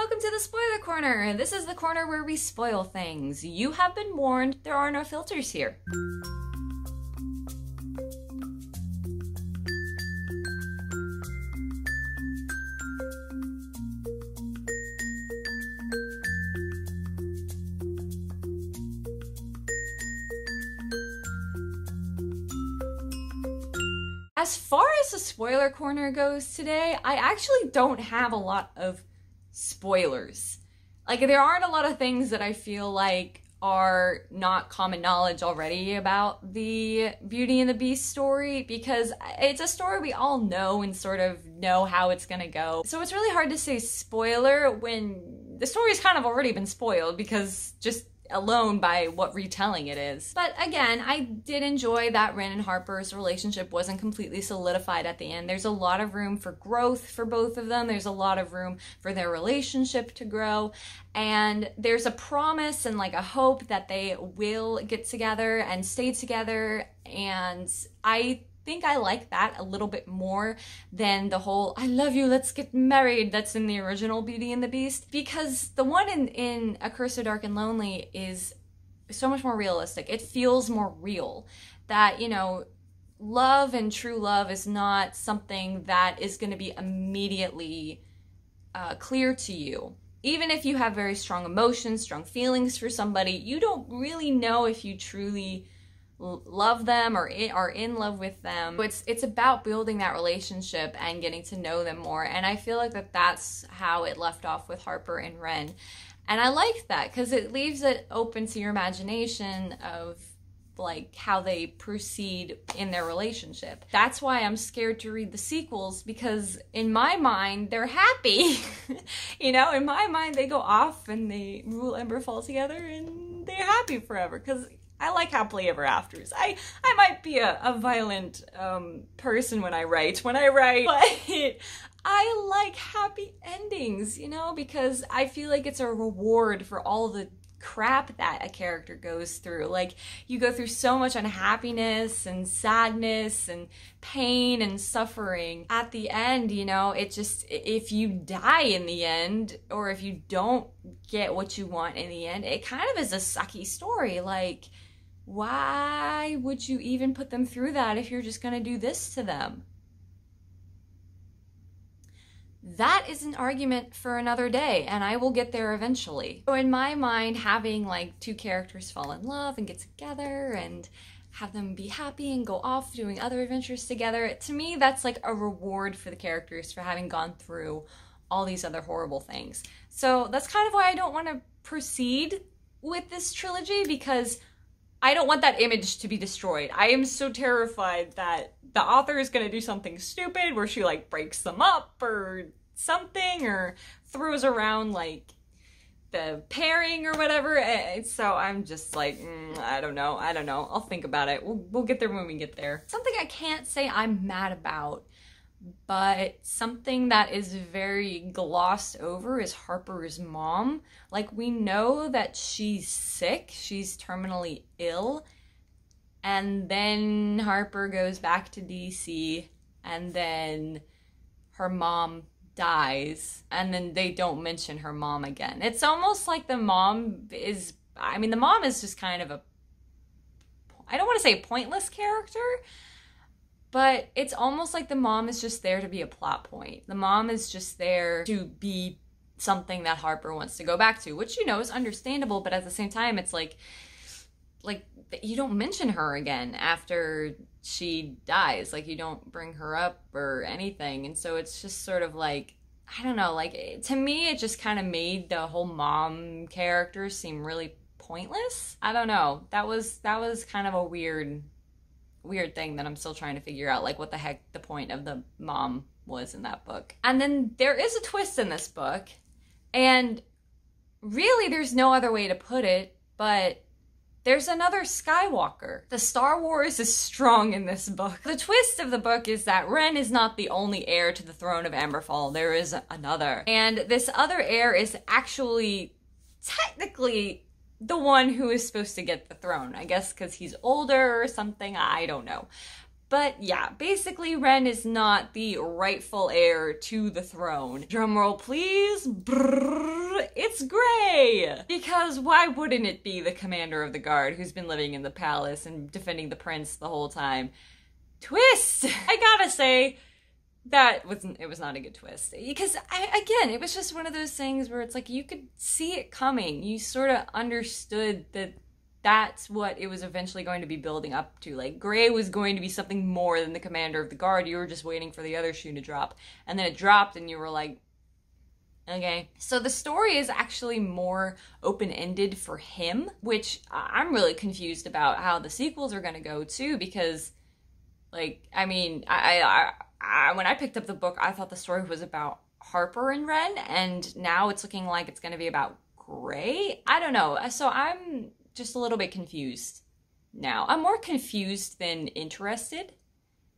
welcome to the Spoiler Corner. This is the corner where we spoil things. You have been warned, there are no filters here. As far as the spoiler corner goes today, I actually don't have a lot of spoilers. Like, there aren't a lot of things that I feel like are not common knowledge already about the Beauty and the Beast story, because it's a story we all know and sort of know how it's gonna go. So it's really hard to say spoiler when the story's kind of already been spoiled, because just alone by what retelling it is. But again, I did enjoy that Ren and Harper's relationship wasn't completely solidified at the end. There's a lot of room for growth for both of them. There's a lot of room for their relationship to grow. And there's a promise and like a hope that they will get together and stay together. And I think I like that a little bit more than the whole "I love you, let's get married" that's in the original Beauty and the Beast, because the one in A Curse of Dark and Lonely is so much more realistic. It feels more real that, you know, love and true love is not something that is going to be immediately clear to you. Even if you have very strong emotions, strong feelings for somebody, you don't really know if you truly love them or are in love with them. It's about building that relationship and getting to know them more, and I feel like that's how it left off with Harper and Ren. And I like that because it leaves it open to your imagination of like how they proceed in their relationship. That's why I'm scared to read the sequels, because in my mind they're happy. You know, in my mind they go off and they rule Emberfall together and they're happy forever, because I like happily ever afters. I might be a violent person when I write, but I like happy endings, you know, because I feel like it's a reward for all the crap that a character goes through. Like, you go through so much unhappiness and sadness and pain and suffering. At the end, you know, it just, if you die in the end, or if you don't get what you want in the end, it kind of is a sucky story. Like, why would you even put them through that if you're just gonna do this to them? That is an argument for another day, and I will get there eventually. So in my mind, having like two characters fall in love and get together and have them be happy and go off doing other adventures together, to me that's like a reward for the characters for having gone through all these other horrible things. So that's kind of why I don't want to proceed with this trilogy, because I don't want that image to be destroyed. I am so terrified that the author is going to do something stupid where she like breaks them up or something, or throws around like the pairing or whatever. So I'm just like, I don't know. I'll think about it. We'll get there when we get there. Something I can't say I'm mad about, but something that is very glossed over is Harper's mom. Like, we know that she's sick, she's terminally ill, and then Harper goes back to DC, and then her mom dies, and then they don't mention her mom again. It's almost like the mom is, I mean, the mom is just kind of a, I don't want to say pointless character, but it's almost like the mom is just there to be a plot point. The mom is just there to be something that Harper wants to go back to, which, you know, is understandable, but at the same time, it's like you don't mention her again after she dies. Like, you don't bring her up or anything. And so it's just sort of like, I don't know, like, to me, it just kind of made the whole mom character seem really pointless. I don't know. That was kind of a weird thing that I'm still trying to figure out, like, what the heck the point of the mom was in that book. And then there is a twist in this book, and really there's no other way to put it, but there's another Skywalker. The Star Wars is strong in this book. The twist of the book is that Ren is not the only heir to the throne of Amberfall. There is another. And this other heir is actually technically the one who is supposed to get the throne. I guess because he's older or something, I don't know. But yeah, basically Ren is not the rightful heir to the throne. Drumroll please. Brrr. it's Gray! Because why wouldn't it be the commander of the guard who's been living in the palace and defending the prince the whole time? Twist! I gotta say, it was not a good twist. Because, again, it was just one of those things where it's like you could see it coming. You sort of understood that that's what it was eventually going to be building up to. Like, Gray was going to be something more than the commander of the guard. You were just waiting for the other shoe to drop. And then it dropped and you were like, okay. So the story is actually more open-ended for him, which I'm really confused about how the sequels are going to go too, because, like, I mean, when I picked up the book, I thought the story was about Harper and Ren, and now it's looking like it's going to be about Gray? I don't know. So I'm just a little bit confused now. I'm more confused than interested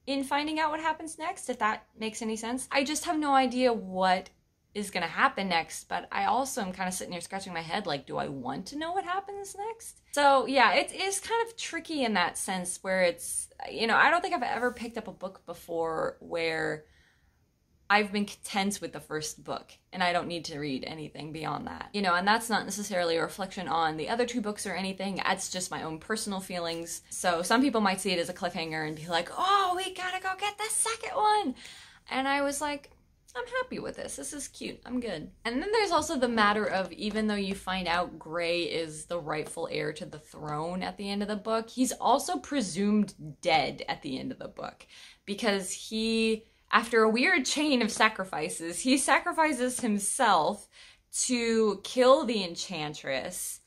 in finding out what happens next, if that makes any sense. I just have no idea what is going to happen next, but I also am kind of sitting here scratching my head like, do I want to know what happens next? So yeah, it is kind of tricky in that sense where it's, you know, I don't think I've ever picked up a book before where I've been content with the first book and I don't need to read anything beyond that. You know, and that's not necessarily a reflection on the other two books or anything. It's just my own personal feelings. So some people might see it as a cliffhanger and be like, oh, we gotta go get the second one. And I was like, I'm happy with this. This is cute. I'm good. And then there's also the matter of, even though you find out Gray is the rightful heir to the throne at the end of the book, he's also presumed dead at the end of the book because he, after a weird chain of sacrifices, he sacrifices himself to kill the Enchantress,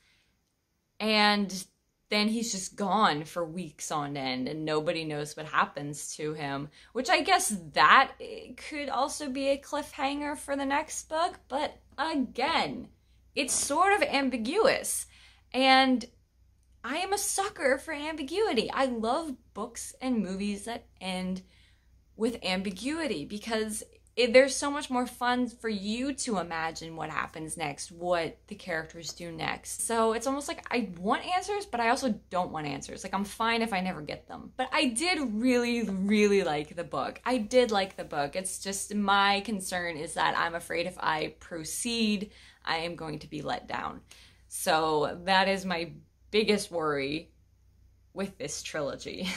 and then he's just gone for weeks on end and nobody knows what happens to him, which I guess that could also be a cliffhanger for the next book. But again, it's sort of ambiguous, and I am a sucker for ambiguity. I love books and movies that end with ambiguity because there's so much more fun for you to imagine what happens next, what the characters do next. So it's almost like I want answers, but I also don't want answers. Like, I'm fine if I never get them. But I did really, really like the book. I did like the book. It's just my concern is that I'm afraid if I proceed, I am going to be let down. So that is my biggest worry with this trilogy.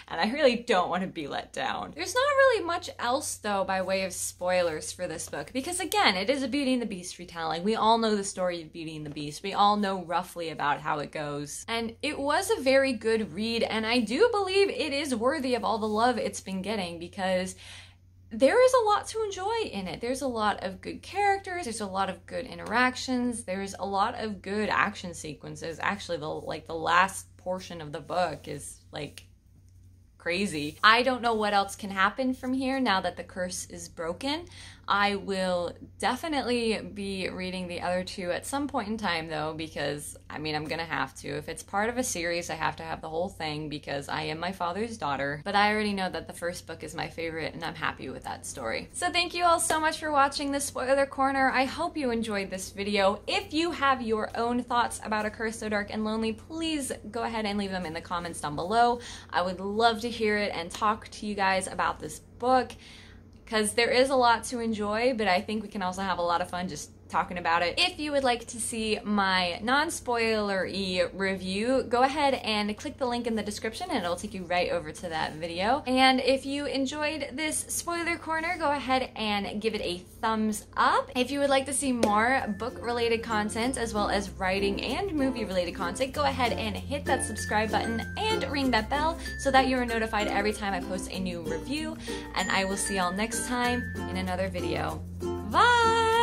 And I really don't want to be let down. There's not really much else, though, by way of spoilers for this book, because again, it is a Beauty and the Beast retelling. We all know the story of Beauty and the Beast. We all know roughly about how it goes. And it was a very good read, and I do believe it is worthy of all the love it's been getting, because there is a lot to enjoy in it. There's a lot of good characters, there's a lot of good interactions, there's a lot of good action sequences. Actually, the last portion of the book is, like, crazy. I don't know what else can happen from here now that the curse is broken. I will definitely be reading the other two at some point in time, though, because, I mean, I'm gonna have to. If it's part of a series, I have to have the whole thing because I am my father's daughter. But I already know that the first book is my favorite, and I'm happy with that story. So thank you all so much for watching this Spoiler Corner. I hope you enjoyed this video. If you have your own thoughts about A Curse So Dark and Lonely, please go ahead and leave them in the comments down below. I would love to hear it and talk to you guys about this book, because there is a lot to enjoy, but I think we can also have a lot of fun just talking about it. If you would like to see my non-spoiler-y review, go ahead and click the link in the description and it'll take you right over to that video. And if you enjoyed this spoiler corner, go ahead and give it a thumbs up. If you would like to see more book-related content as well as writing and movie-related content, go ahead and hit that subscribe button and ring that bell so that you are notified every time I post a new review. And I will see y'all next time in another video. Bye!